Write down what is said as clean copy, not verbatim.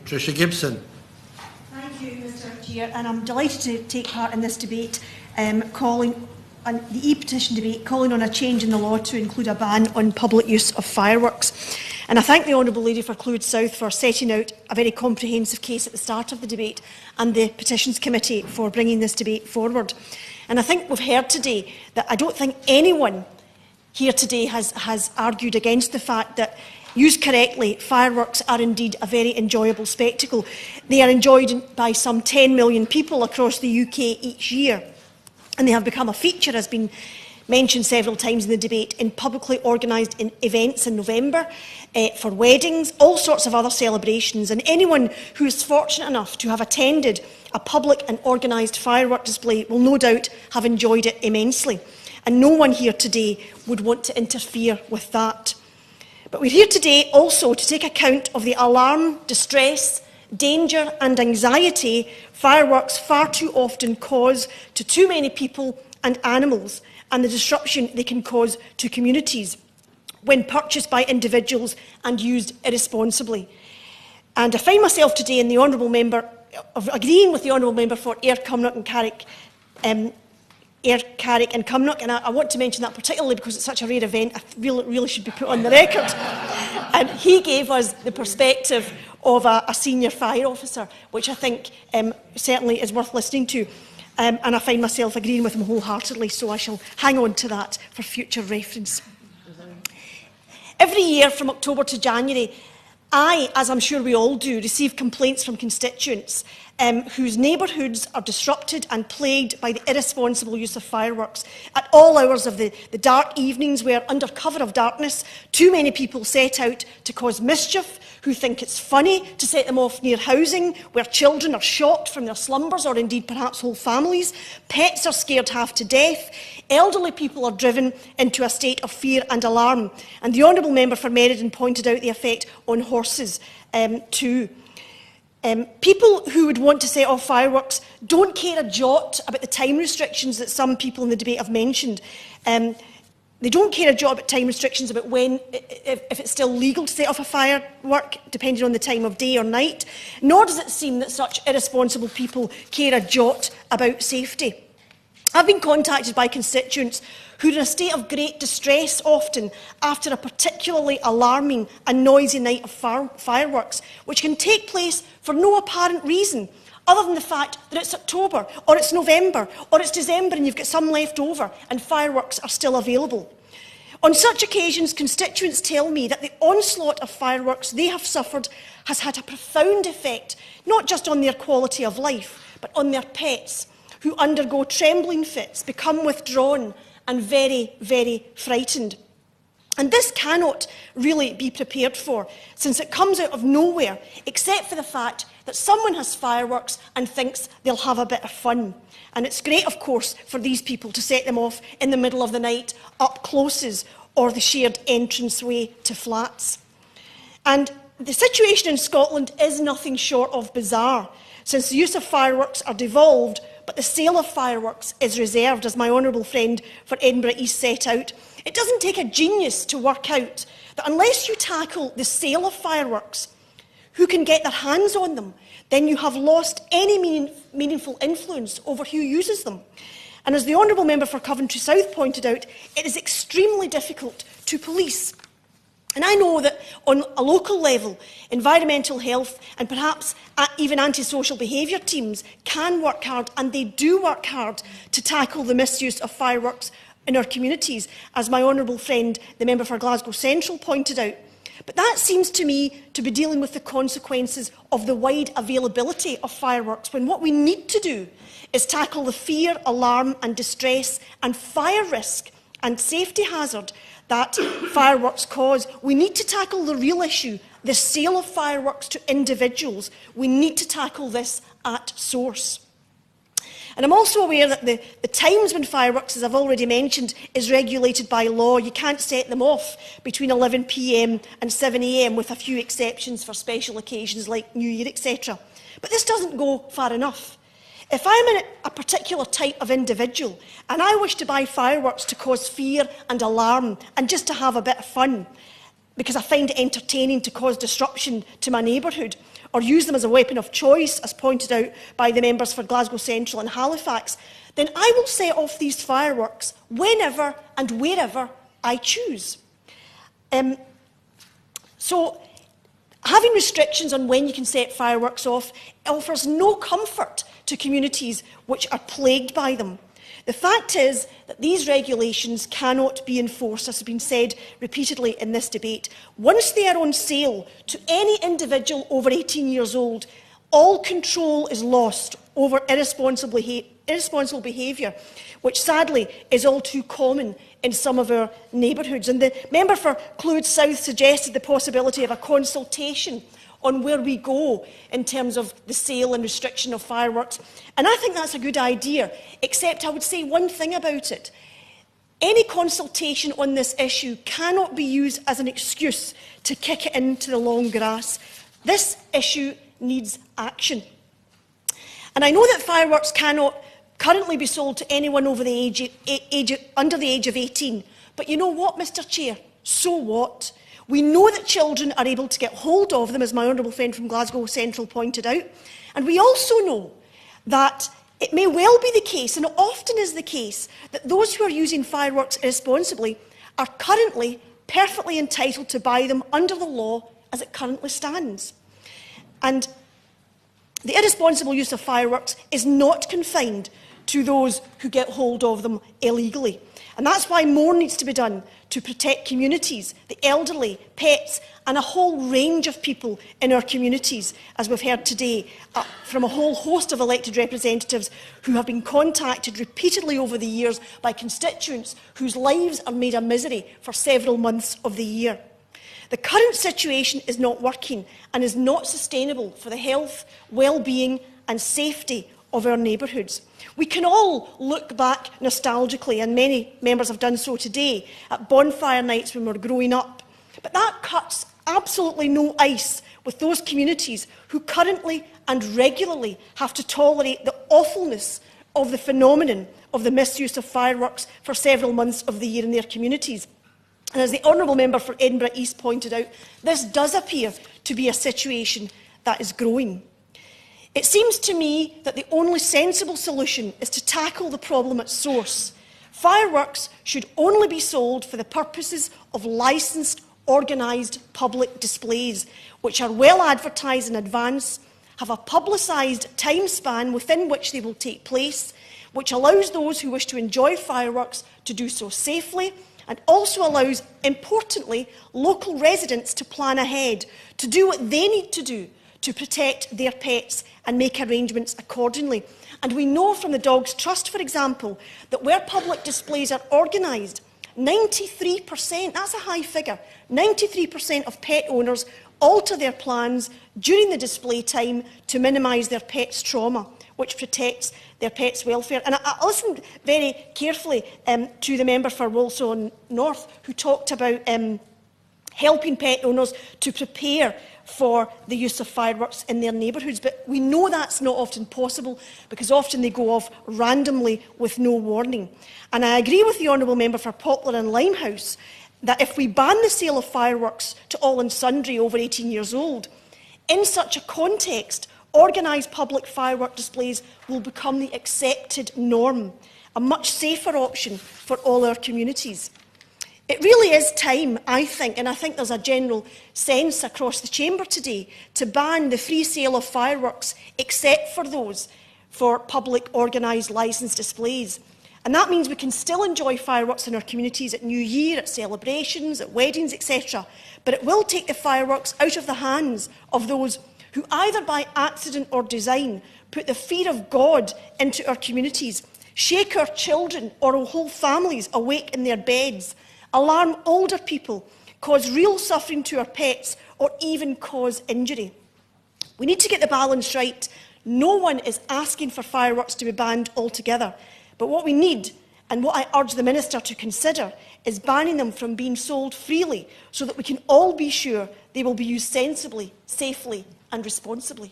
Tricia Gibson. Thank you, Mr Chair, and I'm delighted to take part in this debate, calling on the e-petition debate, calling on a change in the law to include a ban on public use of fireworks. And I thank the Honourable Lady for Clwyd South for setting out a very comprehensive case at the start of the debate, and the Petitions Committee for bringing this debate forward. And I think we've heard today that I don't think anyone here today has argued against the fact that, used correctly, fireworks are indeed a very enjoyable spectacle. They are enjoyed by some 10 million people across the UK each year, and they have become a feature, as been mentioned several times in the debate, in publicly organised events in November, for weddings, all sorts of other celebrations. And anyone who is fortunate enough to have attended a public and organised firework display will no doubt have enjoyed it immensely. And no one here today would want to interfere with that. But we're here today also to take account of the alarm, distress, danger and anxiety fireworks far too often cause to too many people and animals, and the disruption they can cause to communities when purchased by individuals and used irresponsibly. And I find myself today in the Honourable Member, agreeing with the Honourable Member for Ayr, Cumnock and Carrick, Ayr, Carrick and Cumnock, and I want to mention that particularly because it's such a rare event. I really should be put on the record. And he gave us the perspective of a senior fire officer, which I think certainly is worth listening to. And I find myself agreeing with him wholeheartedly, so I shall hang on to that for future reference. Every year from October to January, I, as I'm sure we all do, receive complaints from constituents whose neighbourhoods are disrupted and plagued by the irresponsible use of fireworks at all hours of the dark evenings, where, under cover of darkness, too many people set out to cause mischief, who think it's funny to set them off near housing, where children are shocked from their slumbers, or indeed perhaps whole families. Pets are scared half to death. Elderly people are driven into a state of fear and alarm. And the Honourable Member for Meriden pointed out the effect on horses too. People who would want to set off fireworks don't care a jot about the time restrictions that some people in the debate have mentioned. They don't care a jot about time restrictions about when, if it's still legal to set off a firework, depending on the time of day or night. Nor does it seem that such irresponsible people care a jot about safety. I've been contacted by constituents who are in a state of great distress often after a particularly alarming and noisy night of fireworks, which can take place for no apparent reason, other than the fact that it's October, or it's November, or it's December and you've got some left over and fireworks are still available. On such occasions, constituents tell me that the onslaught of fireworks they have suffered has had a profound effect, not just on their quality of life, but on their pets, who undergo trembling fits, become withdrawn and very, very frightened. And this cannot really be prepared for, since it comes out of nowhere, except for the fact that someone has fireworks and thinks they'll have a bit of fun. And it's great, of course, for these people to set them off in the middle of the night, up closes, or the shared entranceway to flats. And the situation in Scotland is nothing short of bizarre, since the use of fireworks are devolved, but the sale of fireworks is reserved, as my honourable friend for Edinburgh East set out. It doesn't take a genius to work out that unless you tackle the sale of fireworks, who can get their hands on them, then you have lost any meaningful influence over who uses them. And as the Honourable Member for Coventry South pointed out, it is extremely difficult to police. And I know that on a local level, environmental health and perhaps even antisocial behaviour teams can work hard, and they do work hard, to tackle the misuse of fireworks in our communities, as my honourable friend, the member for Glasgow Central, pointed out. But that seems to me to be dealing with the consequences of the wide availability of fireworks, when what we need to do is tackle the fear, alarm and distress and fire risk and safety hazard that fireworks cause. We need to tackle the real issue, the sale of fireworks to individuals. We need to tackle this at source. And I'm also aware that the times when fireworks, as I've already mentioned, is regulated by law. You can't set them off between 11 p.m. and 7 a.m, with a few exceptions for special occasions like New Year, etc. But this doesn't go far enough. If I'm a particular type of individual and I wish to buy fireworks to cause fear and alarm and just to have a bit of fun, because I find it entertaining to cause disruption to my neighbourhood, or use them as a weapon of choice, as pointed out by the members for Glasgow Central and Halifax, then I will set off these fireworks whenever and wherever I choose. So, having restrictions on when you can set fireworks off offers no comfort to communities which are plagued by them. The fact is that these regulations cannot be enforced, as has been said repeatedly in this debate. Once they are on sale to any individual over 18 years old, all control is lost over irresponsible behaviour, which sadly is all too common in some of our neighbourhoods. And the member for Clwyd South suggested the possibility of a consultation on where we go in terms of the sale and restriction of fireworks. And I think that's a good idea, except I would say one thing about it. Any consultation on this issue cannot be used as an excuse to kick it into the long grass. This issue needs action. And I know that fireworks cannot currently be sold to anyone over the under the age of 18. But you know what, Mr Chair? So what? We know that children are able to get hold of them, as my honourable friend from Glasgow Central pointed out. And we also know that it may well be the case, and it often is the case, that those who are using fireworks irresponsibly are currently perfectly entitled to buy them under the law as it currently stands. And the irresponsible use of fireworks is not confined to those who get hold of them illegally. And that's why more needs to be done to protect communities, the elderly, pets, and a whole range of people in our communities, as we've heard today, from a whole host of elected representatives who have been contacted repeatedly over the years by constituents whose lives are made a misery for several months of the year. The current situation is not working and is not sustainable for the health, well-being and safety of our neighbourhoods. We can all look back nostalgically, and many members have done so today, at bonfire nights when we were growing up. But that cuts absolutely no ice with those communities who currently and regularly have to tolerate the awfulness of the phenomenon of the misuse of fireworks for several months of the year in their communities. And as the honourable member for Edinburgh East pointed out, this does appear to be a situation that is growing. It seems to me that the only sensible solution is to tackle the problem at source. Fireworks should only be sold for the purposes of licensed, organised public displays, which are well advertised in advance, have a publicised time span within which they will take place, which allows those who wish to enjoy fireworks to do so safely, and also allows, importantly, local residents to plan ahead, to do what they need to do to protect their pets and make arrangements accordingly. And we know from the Dogs Trust, for example, that where public displays are organised, 93%, that's a high figure, 93% of pet owners alter their plans during the display time to minimise their pets' trauma, which protects their pets' welfare. And I listened very carefully to the member for Walsall North, who talked about helping pet owners to prepare for the use of fireworks in their neighbourhoods. But we know that's not often possible, because often they go off randomly with no warning. And I agree with the honourable member for Poplar and Limehouse that if we ban the sale of fireworks to all and sundry over 18 years old, in such a context, organised public firework displays will become the accepted norm, a much safer option for all our communities. It really is time, I think, and I think there's a general sense across the chamber today, to ban the free sale of fireworks except for those for public organised licensed displays. And that means we can still enjoy fireworks in our communities at New Year, at celebrations, at weddings, etc. But it will take the fireworks out of the hands of those who, either by accident or design, put the fear of God into our communities, shake our children or our whole families awake in their beds, alarm older people, cause real suffering to our pets, or even cause injury. We need to get the balance right. No one is asking for fireworks to be banned altogether. But what we need, and what I urge the Minister to consider, is banning them from being sold freely, so that we can all be sure they will be used sensibly, safely and responsibly.